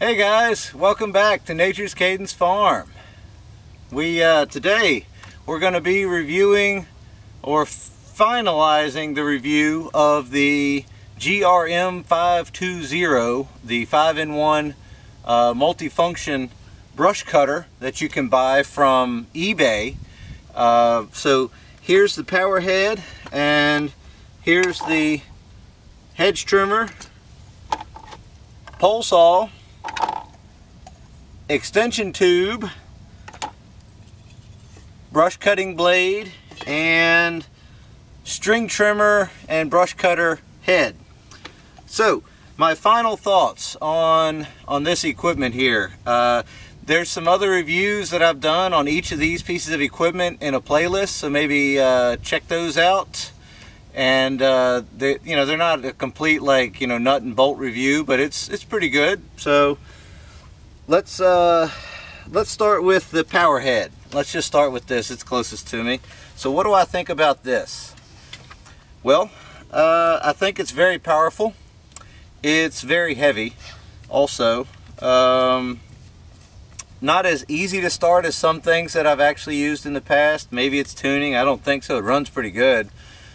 Hey guys, welcome back to Nature's Cadence Farm. Today we're going to be reviewing or finalizing the review of the GRM520, the 5-in-1 multifunction brush cutter that you can buy from eBay. So here's the power head, and here's the hedge trimmer, pole saw, extension tube, brush cutting blade, and string trimmer and brush cutter head. So my final thoughts on this equipment here. There's some other reviews that I've done on each of these pieces of equipment in a playlist, so maybe check those out. And they're not a complete nut and bolt review, but it's pretty good. So let's start with the power head. Let's just start with this. It's closest to me. So what do I think about this? Well, I think it's very powerful. It's very heavy also. Not as easy to start as some things that I've actually used in the past. Maybe it's tuning. I don't think so. It runs pretty good.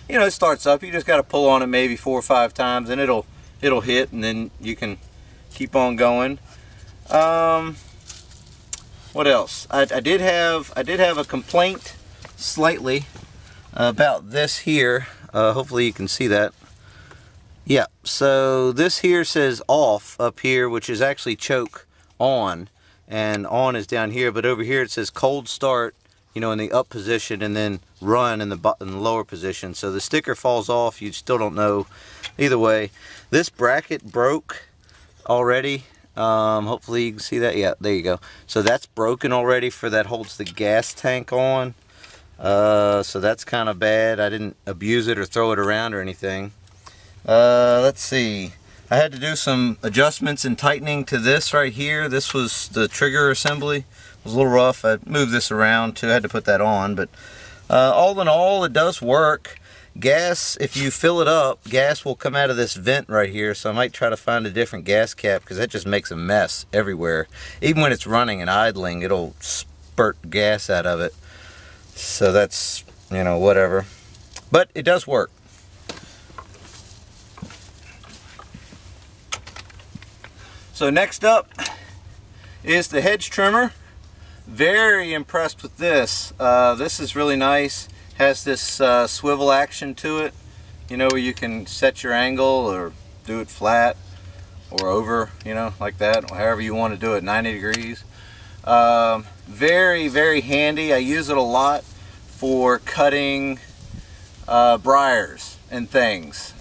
You know, it starts up. You just got to pull on it maybe 4 or 5 times, and it'll hit, and then you can keep on going. What else? I did have a complaint slightly about this here. Hopefully you can see that. Yeah. So this here says off up here, which is actually choke on, and on is down here. But over here it says cold start, in the up position, and then run in the lower position. So the sticker falls off. You still don't know. Either way, this bracket broke already. Hopefully you can see that. Yeah, there you go. So that's broken already, for that holds the gas tank on. So that's kind of bad. I didn't abuse it or throw it around or anything. Let's see. I had to do some adjustments and tightening to this right here. This was the trigger assembly. It was a little rough. I moved this around too. I had to put that on, but all in all, it does work. Gas, if you fill it up, gas will come out of this vent right here, so I might try to find a different gas cap, because that just makes a mess everywhere. Even when it's running and idling, it'll spurt gas out of it. So that's, whatever. But it does work. So next up is the hedge trimmer. Very impressed with this. This is really nice. Has this swivel action to it, where you can set your angle or do it flat or over, like that, however you want to do it, 90 degrees. Very, very handy. I use it a lot for cutting briars and things,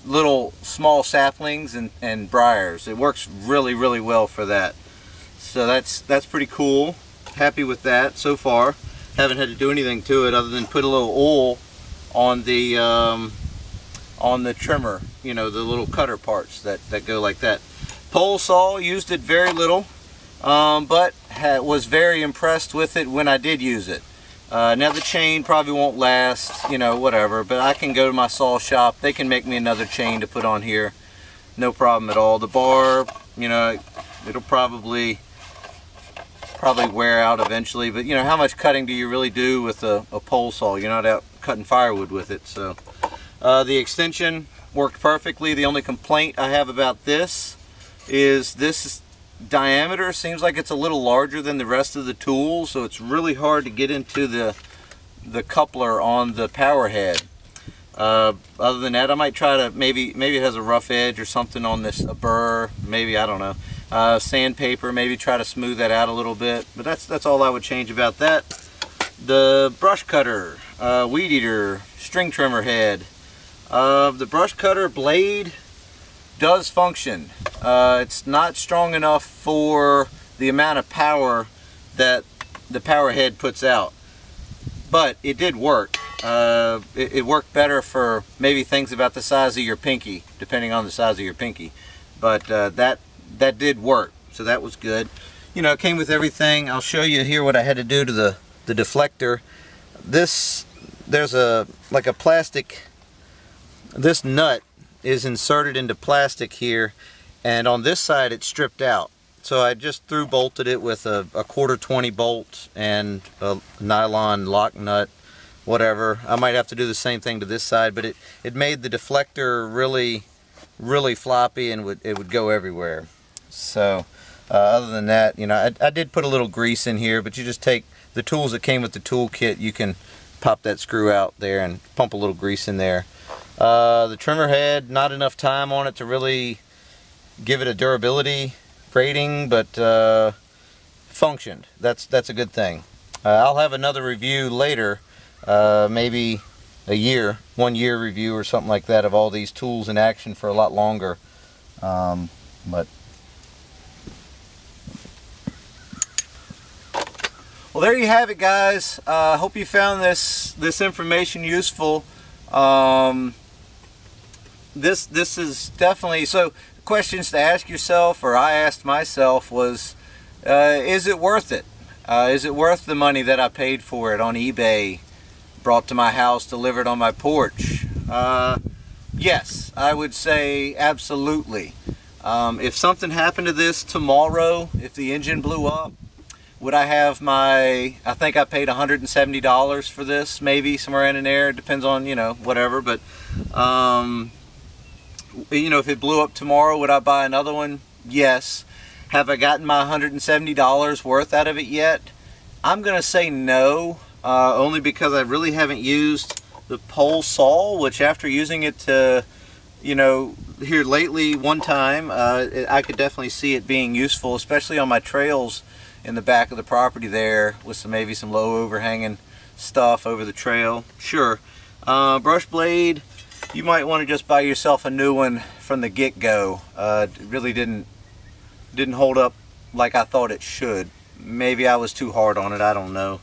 little small saplings and briars. It works really, really well for that. So that's pretty cool. Happy with that so far. Haven't had to do anything to it other than put a little oil on the trimmer, the little cutter parts that go like that. Pole saw, used it very little, but was very impressed with it when I did use it. Now the chain probably won't last, whatever, but I can go to my saw shop. They can make me another chain to put on here. No problem at all. The bar, it'll probably wear out eventually, but how much cutting do you really do with a pole saw? You're not out cutting firewood with it. So the extension worked perfectly. The only complaint I have about this is this diameter seems like it's a little larger than the rest of the tool, so it's really hard to get into the coupler on the power head. Other than that, I might try to maybe it has a rough edge or something on this, a burr, maybe, I don't know. Sandpaper, maybe try to smooth that out a little bit, but that's all I would change about that. The brush cutter, weed eater, string trimmer head. The brush cutter blade does function. It's not strong enough for the amount of power that the power head puts out, but it did work. It worked better for maybe things about the size of your pinky, depending on the size of your pinky, but that did work, so that was good. It came with everything. I'll show you here what I had to do to the deflector. There's like a plastic, this nut is inserted into plastic here, and on this side it's stripped out. So I just through bolted it with a 1/4 bolt and a nylon lock nut, whatever. I might have to do the same thing to this side, but it made the deflector really floppy, and it would go everywhere. So other than that, you know, I did put a little grease in here, but you just take the tools that came with the tool kit, you can pop that screw out there and pump a little grease in there. The trimmer head, not enough time on it to really give it a durability rating, but functioned. That's a good thing. I'll have another review later, maybe a 1 year review or something like that of all these tools in action for a lot longer. But well, there you have it, guys. Hope you found this information useful. This is definitely so. Questions to ask yourself, or I asked myself, was is it worth it? Is it worth the money that I paid for it on eBay, brought to my house, delivered on my porch? Yes, I would say absolutely. If something happened to this tomorrow, if the engine blew up, would I have I think I paid $170 for this, maybe somewhere in there, depends on, you know, whatever, but you know, if it blew up tomorrow, would I buy another one? Yes. Have I gotten my $170 worth out of it yet? I'm gonna say no, only because I really haven't used the pole saw, which after using it to, you know, here lately one time, I could definitely see it being useful, especially on my trails in the back of the property there, with maybe some low overhanging stuff over the trail. Sure. Brush blade, you might want to just buy yourself a new one from the get-go. It really didn't hold up like I thought it should. Maybe I was too hard on it, I don't know.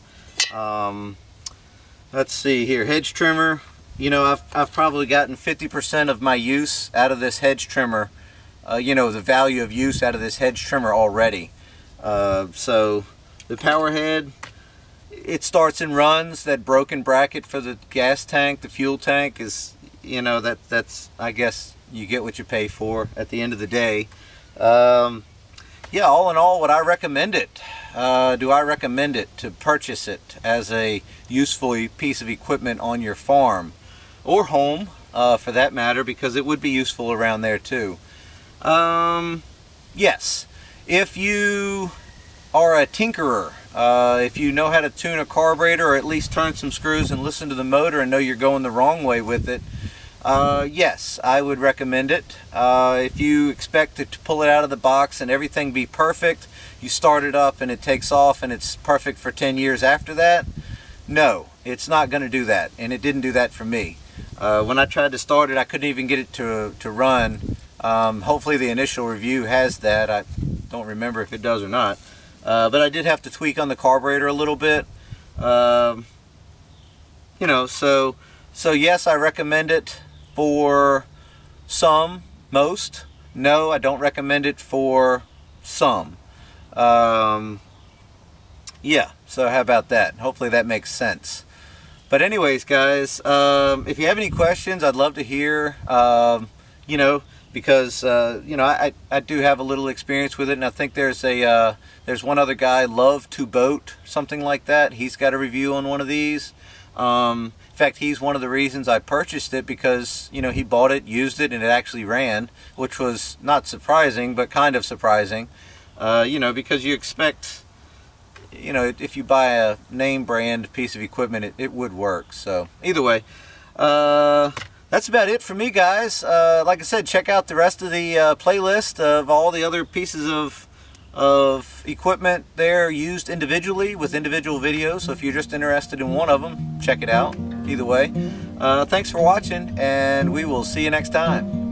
Let's see here, hedge trimmer. You know, I've probably gotten 50% of my use out of this hedge trimmer. You know, the value of use out of this hedge trimmer already. So the power head, it starts and runs. That broken bracket for the gas tank, the fuel tank, is, you know, that's I guess you get what you pay for at the end of the day. Yeah, all in all, would I recommend it? Do I recommend it to purchase it as a useful piece of equipment on your farm or home, for that matter, because it would be useful around there too? Yes. If you are a tinkerer, if you know how to tune a carburetor, or at least turn some screws and listen to the motor and know you're going the wrong way with it, yes, I would recommend it. If you expect it to pull it out of the box and everything be perfect, you start it up and it takes off and it's perfect for 10 years after that, no, it's not going to do that, and it didn't do that for me. When I tried to start it, I couldn't even get it to run. Hopefully the initial review has that. I don't remember if it does or not, but I did have to tweak on the carburetor a little bit. You know, so yes, I recommend it for some, most. No, I don't recommend it for some. Yeah, so how about that? Hopefully that makes sense. But anyways, guys, if you have any questions, I'd love to hear. You know, because you know, I do have a little experience with it, and I think there's one other guy, Love to Boat, something like that. He's got a review on one of these. In fact, he's one of the reasons I purchased it, because, you know, he bought it, used it, and it actually ran, which was not surprising, but kind of surprising. You know, because you expect, you know, if you buy a name brand piece of equipment, it would work. So either way, that's about it for me, guys. Like I said, check out the rest of the playlist of all the other pieces of equipment there used individually with individual videos. So if you're just interested in one of them, check it out. Either way, thanks for watching, and we will see you next time.